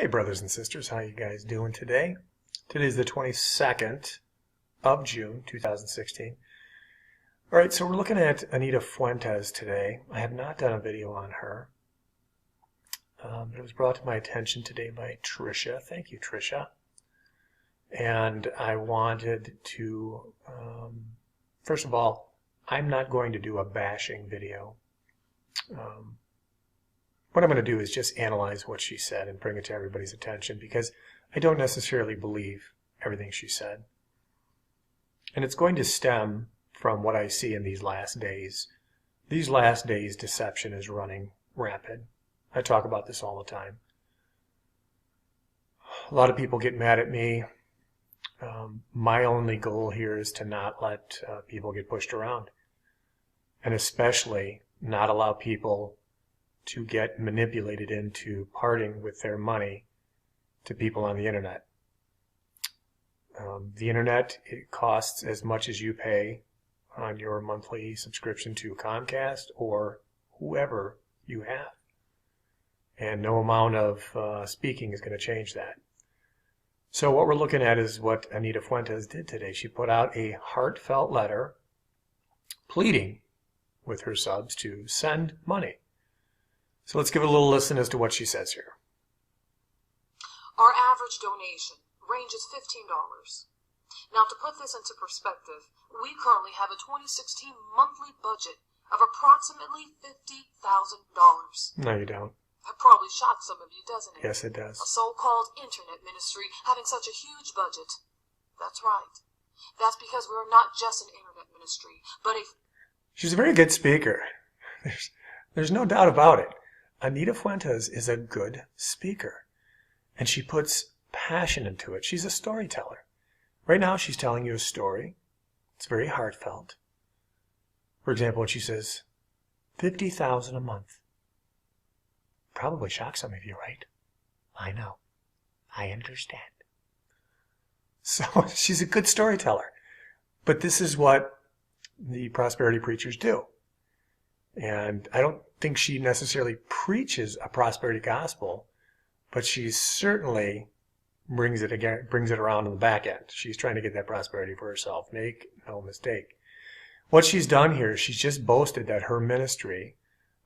Hey brothers and sisters, how you guys doing today? Today's the 22nd of June, 2016. Alright, so we're looking at Anita Fuentes today. I have not done a video on her. But it was brought to my attention today by Tricia. Thank you, Tricia. And I wanted to, first of all, I'm not going to do a bashing video. What I'm going to do is just analyze what she said and bring it to everybody's attention because I don't necessarily believe everything she said. And it's going to stem from what I see in these last days. These last days, deception is running rapid. I talk about this all the time. A lot of people get mad at me. My only goal here is to not let people get pushed around, and especially not allow people to get manipulated into parting with their money to people on the internet. The internet, it costs as much as you pay on your monthly subscription to Comcast or whoever you have. And no amount of speaking is going to change that. So what we're looking at is what Anita Fuentes did today. She put out a heartfelt letter pleading with her subs to send money. So let's give it a little listen as to what she says here. Our average donation ranges $15. Now, to put this into perspective, we currently have a 2016 monthly budget of approximately $50,000. No, you don't. That probably shocks some of you, doesn't it? Yes, it does. A so-called internet ministry having such a huge budget. That's right. That's because we're not just an internet ministry, but a... She's a very good speaker. There's no doubt about it. Anita Fuentes is a good speaker, and she puts passion into it. She's a storyteller. Right now, she's telling you a story. It's very heartfelt. For example, when she says, $50,000 a month. Probably shocks some of you, right? I know. I understand. So she's a good storyteller. But this is what the prosperity preachers do. And I don't think she necessarily preaches a prosperity gospel, but she certainly brings it around on the back end. She's trying to get that prosperity for herself. Make no mistake. What she's done here is she's just boasted that her ministry,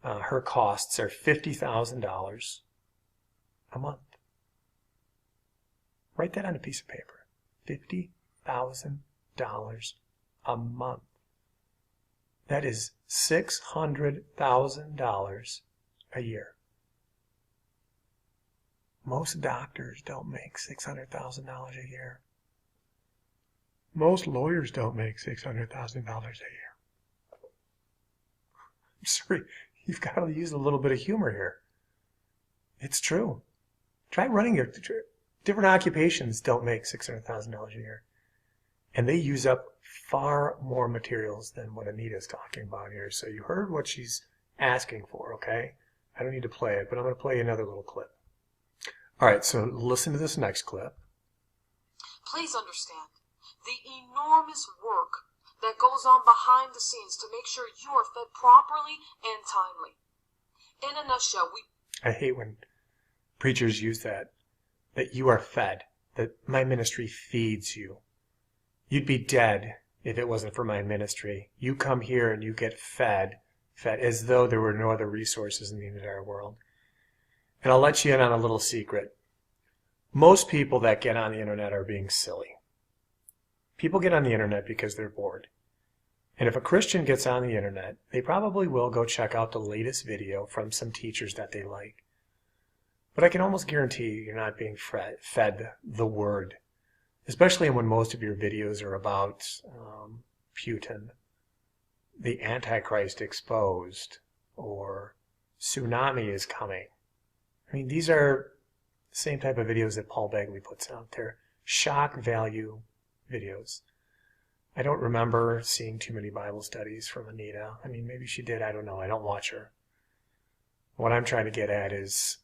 her costs are $50,000 a month. Write that on a piece of paper. $50,000 a month. That is $600,000 a year. Most doctors don't make $600,000 a year. Most lawyers don't make $600,000 a year. I'm sorry, you've got to use a little bit of humor here. It's true. Try running your different occupations don't make $600,000 a year. And they use up far more materials than what Anita's talking about here. So you heard what she's asking for, okay? I don't need to play it, but I'm going to play another little clip. All right, so listen to this next clip. Please understand the enormous work that goes on behind the scenes to make sure you are fed properly and timely. In a nutshell, I hate when preachers use that you are fed, that my ministry feeds you. You'd be dead if it wasn't for my ministry. You come here and you get fed as though there were no other resources in the entire world. And I'll let you in on a little secret. Most people that get on the internet are being silly. People get on the internet because they're bored. And if a Christian gets on the internet, they probably will go check out the latest video from some teachers that they like. But I can almost guarantee you're not being fed the word. Especially when most of your videos are about Putin, the Antichrist exposed, or tsunami is coming. I mean, these are the same type of videos that Paul Bagley puts out there. Shock value videos. I don't remember seeing too many Bible studies from Anita. I mean, maybe she did. I don't know. I don't watch her. What I'm trying to get at is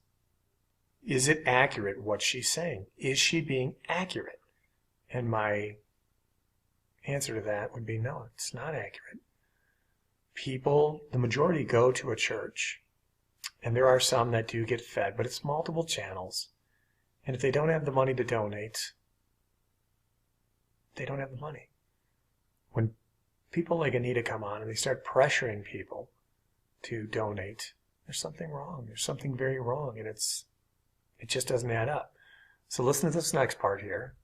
it accurate what she's saying? Is she being accurate? And my answer to that would be no, it's not accurate. People, the majority go to a church, and there are some that do get fed, but it's multiple channels. And if they don't have the money to donate, they don't have the money. When people like Anita come on and they start pressuring people to donate, there's something wrong. There's something very wrong, and it just doesn't add up. So listen to this next part here.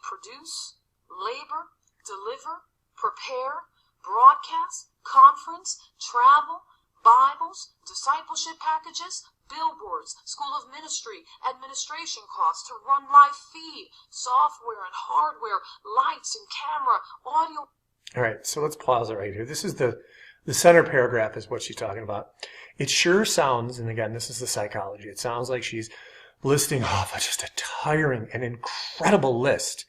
Produce, labor, deliver, prepare, broadcast, conference, travel, Bibles, discipleship packages, billboards, school of ministry, administration costs to run live feed, software and hardware, lights and camera, audio. All right, so let's pause it right here. This is the center paragraph is what she's talking about. It sure sounds, and again, this is the psychology, it sounds like she's listing off just a tiring and incredible list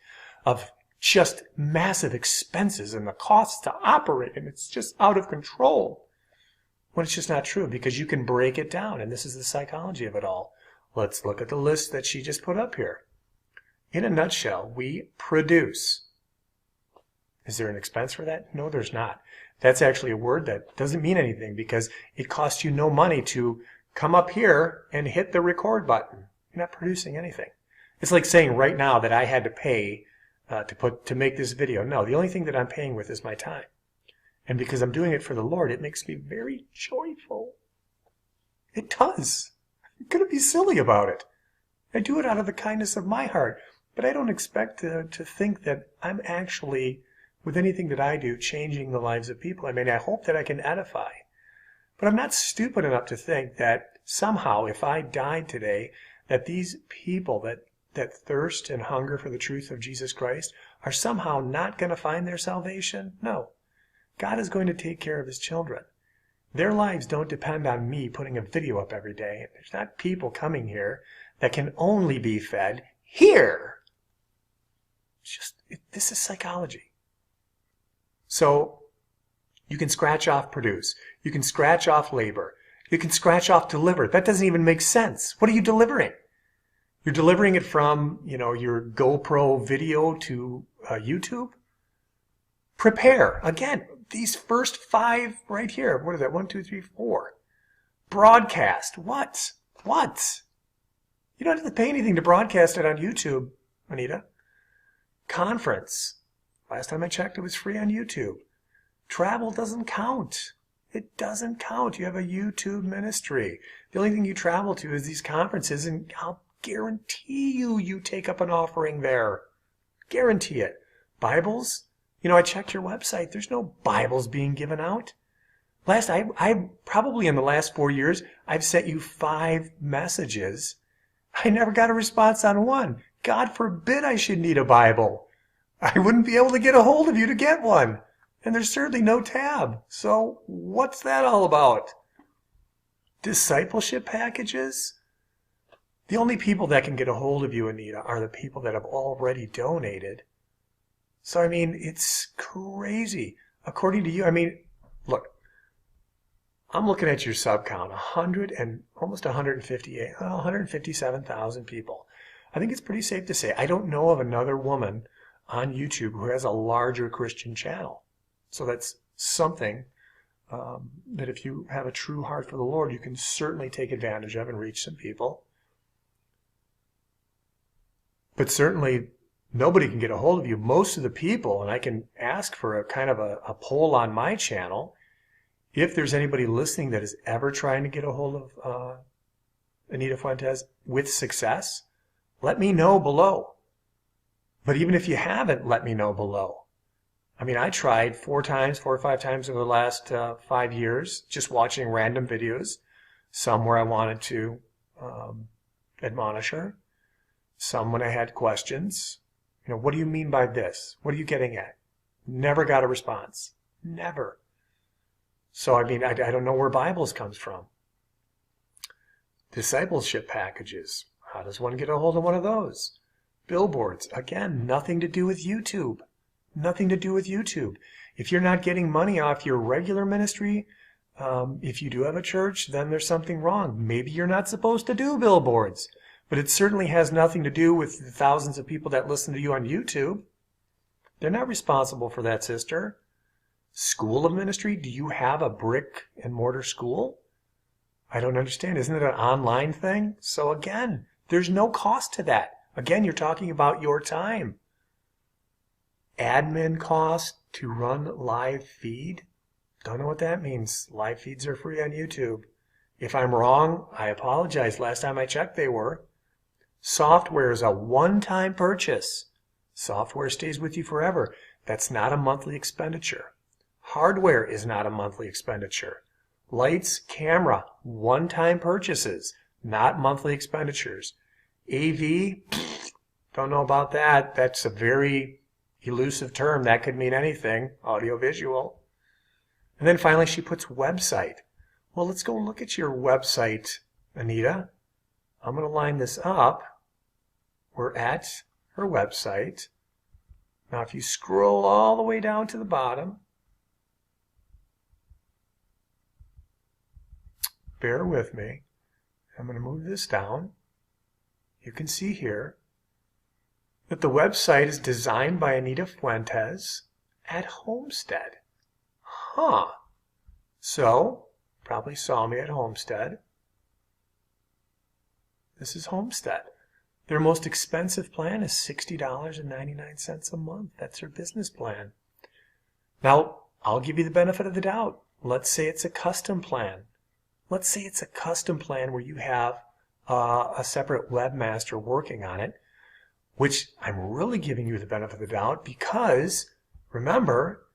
of just massive expenses and the costs to operate, and it's just out of control. When it's just not true, because you can break it down, and this is the psychology of it all. Let's look at the list that she just put up here. In a nutshell, we produce. Is there an expense for that? No, there's not. That's actually a word that doesn't mean anything because it costs you no money to come up here and hit the record button. You're not producing anything. It's like saying right now that I had to pay to make this video. No, the only thing that I'm paying with is my time. And because I'm doing it for the Lord, it makes me very joyful. It does. I'm going to be silly about it. I do it out of the kindness of my heart. But I don't expect to think that I'm actually, with anything that I do, changing the lives of people. I mean, I hope that I can edify. But I'm not stupid enough to think that somehow, if I died today, that these people that thirst and hunger for the truth of Jesus Christ are somehow not going to find their salvation. No. God is going to take care of his children. Their lives don't depend on me putting a video up every day. There's not people coming here that can only be fed here. This is psychology. So you can scratch off produce. You can scratch off labor. You can scratch off deliver. That doesn't even make sense. What are you delivering? You're delivering it from, your GoPro video to YouTube? Prepare. Again, these first 5 right here. What is that? 1, 2, 3, 4. Broadcast. What? You don't have to pay anything to broadcast it on YouTube, Anita. Conference. Last time I checked, it was free on YouTube. Travel doesn't count. It doesn't count. You have a YouTube ministry. The only thing you travel to is these conferences, and I'll guarantee you take up an offering there. Guarantee it. Bibles? I checked your website. There's no Bibles being given out. I probably in the last 4 years, I've sent you 5 messages. I never got a response on one. God forbid I should need a Bible. I wouldn't be able to get a hold of you to get one. And there's certainly no tab. So what's that all about? Discipleship packages? The only people that can get a hold of you, Anita, are the people that have already donated. So, it's crazy. According to you, look, I'm looking at your sub count, 157,000 people. I think it's pretty safe to say I don't know of another woman on YouTube who has a larger Christian channel. So that's something that if you have a true heart for the Lord, you can certainly take advantage of and reach some people. But certainly nobody can get a hold of you. Most of the people, and I can ask for a kind of a poll on my channel, if there's anybody listening that is ever trying to get a hold of Anita Fuentes with success, let me know below. But even if you haven't, let me know below. I tried 4 or 5 times over the last 5 years, just watching random videos. Some where I wanted to admonish her. Some when I had questions. What do you mean by this? What are you getting at? Never got a response. Never. So, I don't know where Bibles comes from. Discipleship packages. How does one get a hold of one of those? Billboards. Again, nothing to do with YouTube. Nothing to do with YouTube. If you're not getting money off your regular ministry, if you do have a church, then there's something wrong. Maybe you're not supposed to do billboards. But it certainly has nothing to do with the thousands of people that listen to you on YouTube. They're not responsible for that, sister. School of ministry? Do you have a brick and mortar school? I don't understand. Isn't it an online thing? So again, There's no cost to that. Again, you're talking about your time. Admin cost to run live feed? Don't know what that means. Live feeds are free on YouTube. If I'm wrong, I apologize. Last time I checked, they were. Software is a one-time purchase. Software stays with you forever. That's not a monthly expenditure. Hardware is not a monthly expenditure. Lights, camera, one-time purchases, not monthly expenditures. AV, don't know about that. That's a very elusive term. That could mean anything, audiovisual. And then finally she puts website. Well, let's go look at your website, Anita. I'm going to line this up. We're at her website. Now if you scroll all the way down to the bottom, bear with me. I'm going to move this down. You can see here that the website is designed by Anita Fuentes at Homestead. Huh. So, probably saw me at Homestead. This is Homestead. Their most expensive plan is $60.99 a month. That's their business plan. Now, I'll give you the benefit of the doubt. Let's say it's a custom plan. Let's say it's a custom plan where you have a separate webmaster working on it, which I'm really giving you the benefit of the doubt because, remember,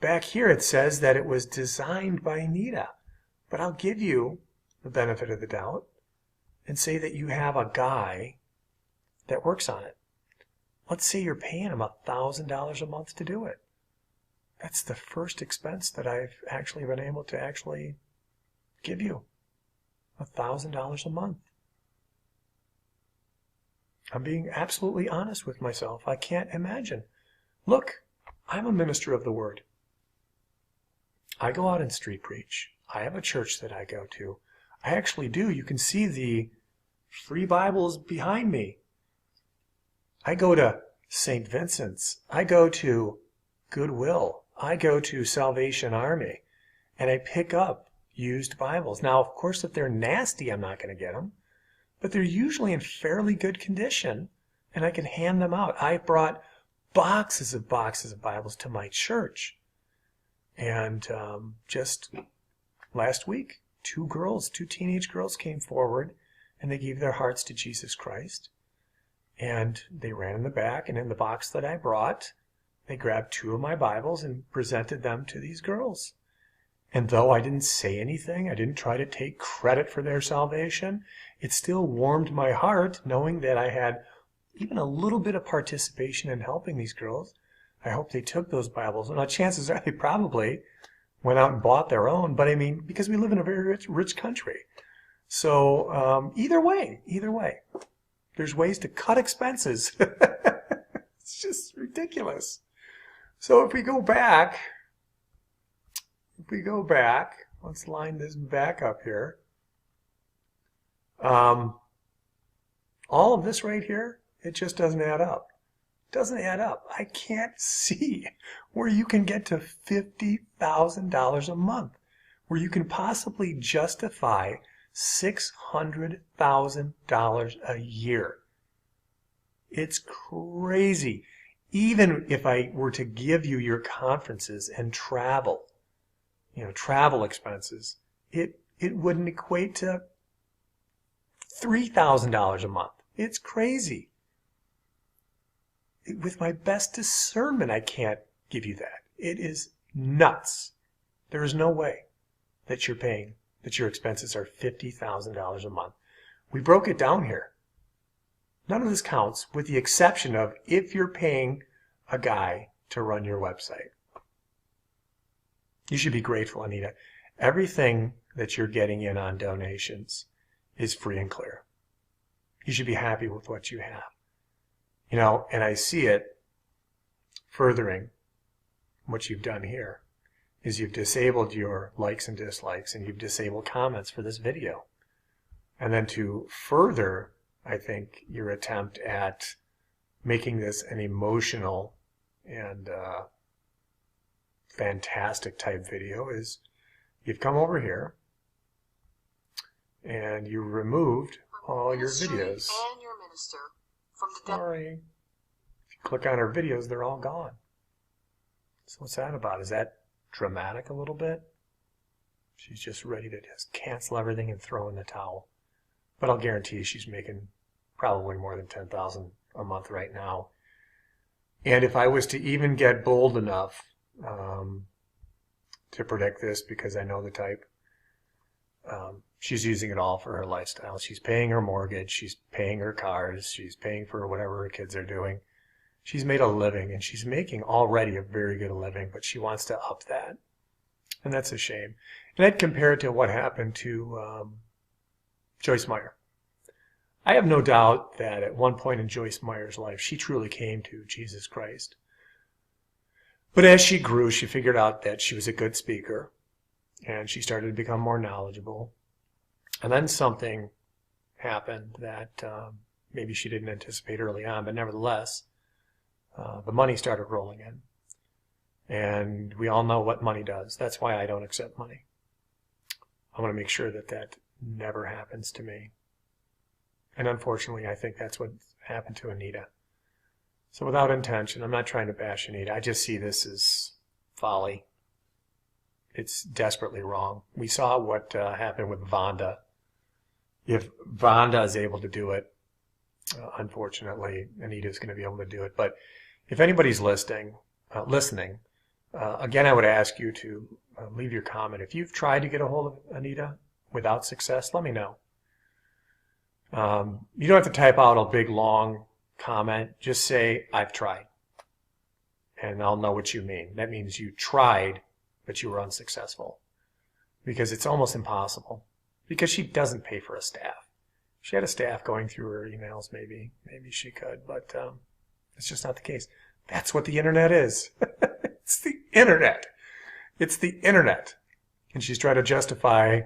back here it says that it was designed by Anita. But I'll give you the benefit of the doubt and say that you have a guy that works on it. Let's say you're paying him $1,000 a month to do it. That's the first expense that I've actually been able to actually give you. $1,000 a month. I'm being absolutely honest with myself. I can't imagine. Look, I'm a minister of the word. I go out and street preach. I have a church that I go to. I actually do. You can see the free Bibles behind me. I go to St. Vincent's. I go to Goodwill. I go to Salvation Army. And I pick up used Bibles. Now, of course, if they're nasty, I'm not going to get them. But they're usually in fairly good condition, and I can hand them out. I brought boxes of Bibles to my church. And just last week, two teenage girls came forward, and they gave their hearts to Jesus Christ. And they ran in the back, and in the box that I brought, they grabbed two of my Bibles and presented them to these girls. And though I didn't say anything, I didn't try to take credit for their salvation, it still warmed my heart knowing that I had even a little bit of participation in helping these girls. I hope they took those Bibles. Now, chances are they probably went out and bought their own, but I mean, because we live in a very rich country. So either way, there's ways to cut expenses. It's just ridiculous. So if we go back, let's line this back up here. All of this right here, it just doesn't add up. It doesn't add up. I can't see where you can get to $50,000 a month, where you can possibly justify $600,000 a year. It's crazy. Even if I were to give you your conferences and travel, travel expenses, it wouldn't equate to $3,000 a month. It's crazy. With my best discernment, I can't give you that. It is nuts. There is no way that your expenses are $50,000 a month. We broke it down here. None of this counts with the exception of if you're paying a guy to run your website. You should be grateful, Anita. Everything that you're getting in on donations is free and clear. You should be happy with what you have. And I see it furthering what you've done here is you've disabled your likes and dislikes and you've disabled comments for this video. And then to further, I think, your attempt at making this an emotional and fantastic type video is you've come over here and you removed all your videos. minister from the dead. Sorry. If you click on her videos, they're all gone. So what's that about? Is that dramatic a little bit? She's just ready to just cancel everything and throw in the towel. But I'll guarantee you she's making probably more than $10,000 a month right now. And if I was to even get bold enough to predict this, because I know the type, she's using it all for her lifestyle. She's paying her mortgage, she's paying her cars, she's paying for whatever her kids are doing. She's made a living, and she's making already a very good living, but she wants to up that. And that's a shame. And I'd compare it to what happened to Joyce Meyer. I have no doubt that at one point in Joyce Meyer's life, she truly came to Jesus Christ. But as she grew, she figured out that she was a good speaker, and she started to become more knowledgeable. And then something happened that maybe she didn't anticipate early on, but nevertheless, the money started rolling in. And we all know what money does. That's why I don't accept money. I want to make sure that that never happens to me. And unfortunately, I think that's what happened to Anita. So without intention, I'm not trying to bash Anita. I just see this as folly. It's desperately wrong. We saw what happened with Vonda. If Vonda is able to do it, unfortunately, Anita's going to be able to do it. But if anybody's listening, again, I would ask you to leave your comment. If you've tried to get a hold of Anita without success, let me know. You don't have to type out a big, long comment. Just say, I've tried. And I'll know what you mean. That means you tried, but you were unsuccessful. Because it's almost impossible. Because she doesn't pay for a staff. If she had a staff going through her emails, maybe she could. But it's just not the case. That's what the internet is. It's the internet. It's the internet. And she's trying to justify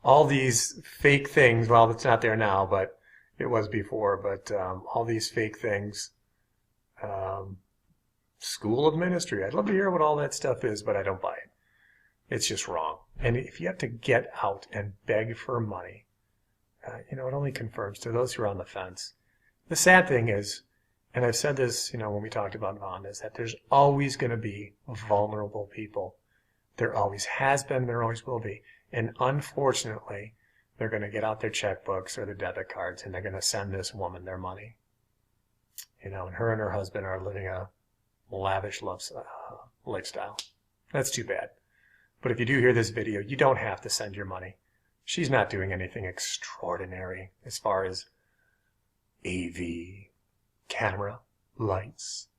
all these fake things. Well, it's not there now, but it was before. But all these fake things. School of ministry. I'd love to hear what all that stuff is, but I don't buy it. It's just wrong. And if you have to get out and beg for money, it only confirms to those who are on the fence. The sad thing is, and I've said this, when we talked about Vonda, is that there's always going to be vulnerable people. There always has been, there always will be. And unfortunately, they're going to get out their checkbooks or their debit cards, and they're going to send this woman their money. And her and her husband are living a lavish lifestyle. That's too bad. But if you do hear this video, you don't have to send your money. She's not doing anything extraordinary as far as AV, camera, lights,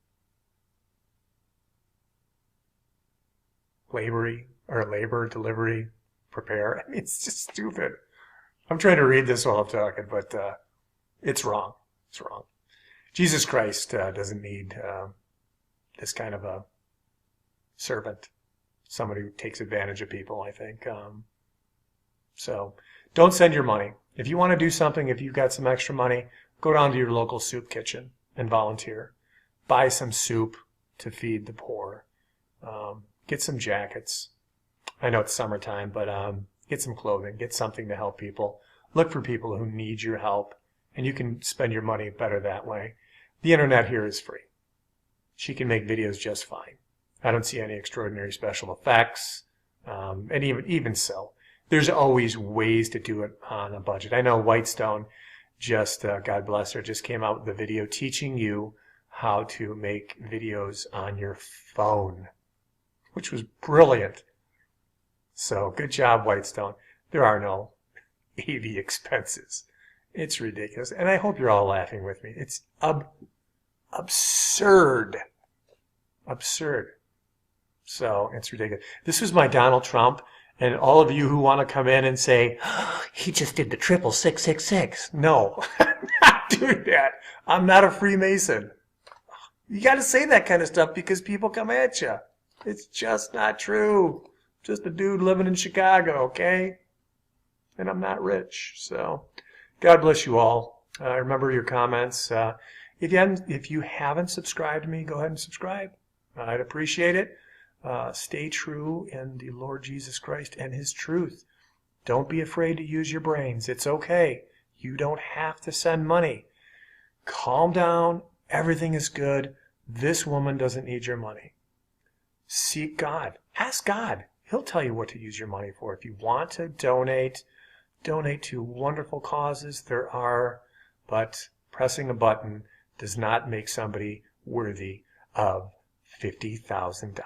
labor, delivery, prepare. I mean, it's just stupid. I'm trying to read this while I'm talking, but it's wrong. It's wrong. Jesus Christ doesn't need this kind of a servant, somebody who takes advantage of people, I think. So don't send your money. If you want to do something, if you've got some extra money, go down to your local soup kitchen and volunteer. Buy some soup to feed the poor. Get some jackets. I know it's summertime, but get some clothing. Get something to help people. Look for people who need your help, and you can spend your money better that way. The internet here is free. She can make videos just fine. I don't see any extraordinary special effects, and even so, there's always ways to do it on a budget. I know Whitestone just, God bless her, just came out with a video teaching you how to make videos on your phone, which was brilliant. So good job, Whitestone. There are no AV expenses. It's ridiculous. And I hope you're all laughing with me. It's absurd. Absurd. So it's ridiculous. This was my Donald Trump. And all of you who want to come in and say, oh, he just did the 666. No, I'm not doing that. I'm not a Freemason. You got to say that kind of stuff because people come at you. It's just not true. Just a dude living in Chicago, okay? And I'm not rich. So God bless you all. Remember your comments. If you haven't subscribed to me, go ahead and subscribe. I'd appreciate it. Stay true in the Lord Jesus Christ and His truth. Don't be afraid to use your brains. It's okay. You don't have to send money. Calm down. Everything is good. This woman doesn't need your money. Seek God. Ask God. He'll tell you what to use your money for. If you want to donate to wonderful causes. There are, but pressing a button does not make somebody worthy of $50,000.